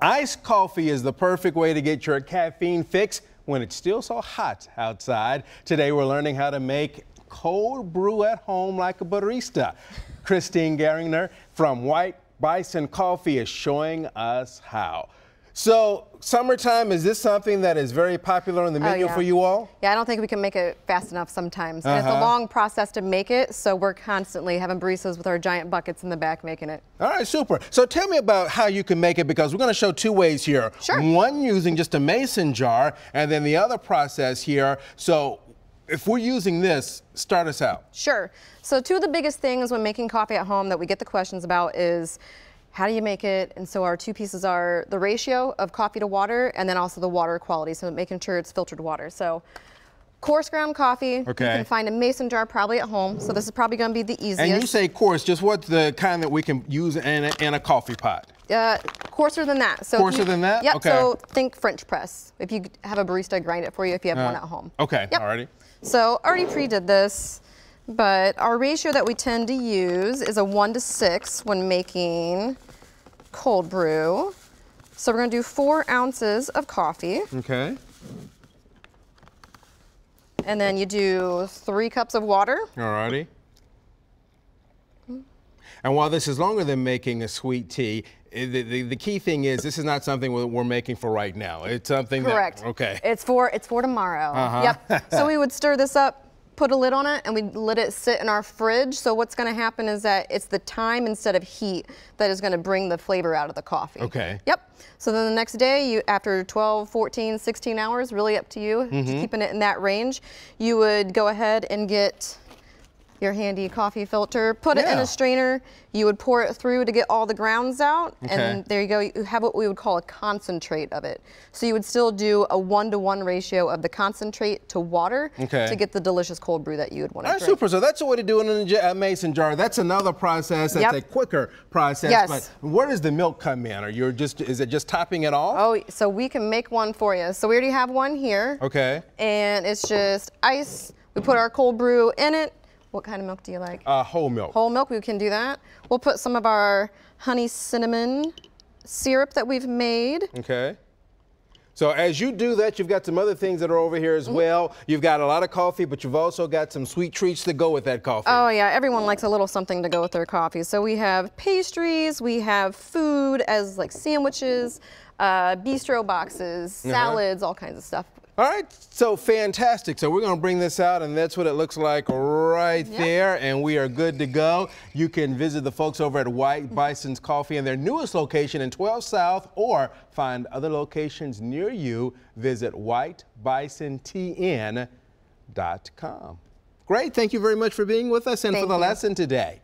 Iced coffee is the perfect way to get your caffeine fix when it's still so hot outside. Today we're learning how to make cold brew at home like a barista. Christine Geringer from White Bison Coffee is showing us how. So, summertime, is this something that is very popular on the menu for you all? Yeah, I don't think we can make it fast enough sometimes. And it's a long process to make it, so we're constantly having baristas with our giant buckets in the back making it. All right, super. So tell me about how you can make it, because we're going to show two ways here. Sure. One using just a mason jar, and then the other process here. So if we're using this, start us out. Sure. So two of the biggest things when making coffee at home that we get the questions about is how do you make it? And so our two pieces are the ratio of coffee to water and then also the water quality, so making sure it's filtered water. So coarse ground coffee, you can find a mason jar probably at home, so this is probably going to be the easiest. And you say coarse, just what's the kind that we can use in a coffee pot? Coarser than that. So coarser than that? Yep, okay. So think French press. If you have a barista grind it for you if you have one at home. Okay, yep. Alrighty. So already pre-did this, but our ratio that we tend to use is a 1 to 6 when making cold brew. So we're going to do 4 ounces of coffee. Okay. And then you do 3 cups of water. Alrighty. And while this is longer than making a sweet tea, the key thing is this is not something we're making for right now. It's something Correct. Okay. It's for tomorrow. Yep. So we would stir this up, put a lid on it, and we'd let it sit in our fridge. So what's going to happen is that it's the time instead of heat that is going to bring the flavor out of the coffee. Okay. Yep. So then the next day, after 12, 14, 16 hours, really up to you, keeping it in that range, you would go ahead and get your handy coffee filter, put it in a strainer, you would pour it through to get all the grounds out, and there you go, you have what we would call a concentrate of it. So you would still do a 1-to-1 ratio of the concentrate to water to get the delicious cold brew that you would want to drink. Super, so that's a way to do it in a mason jar. That's another process, that's a quicker process. Yes. But where does the milk come in? Or is it just topping it off? Oh, so we can make one for you. So we already have one here. Okay. And it's just ice, we put our cold brew in it. What kind of milk do you like? Whole milk. Whole milk, we can do that. We'll put some of our honey cinnamon syrup that we've made. Okay. So as you do that, you've got some other things that are over here as well. You've got a lot of coffee, but you've also got some sweet treats to go with that coffee. Oh yeah, everyone likes a little something to go with their coffee. So we have pastries, we have food as like sandwiches, bistro boxes, salads, all kinds of stuff. All right, so fantastic. So we're going to bring this out, and that's what it looks like right there, and we are good to go. You can visit the folks over at White Bison's Coffee in their newest location in 12 South, or find other locations near you. Visit whitebisontn.com. Great, thank you very much for being with us and for the lesson today.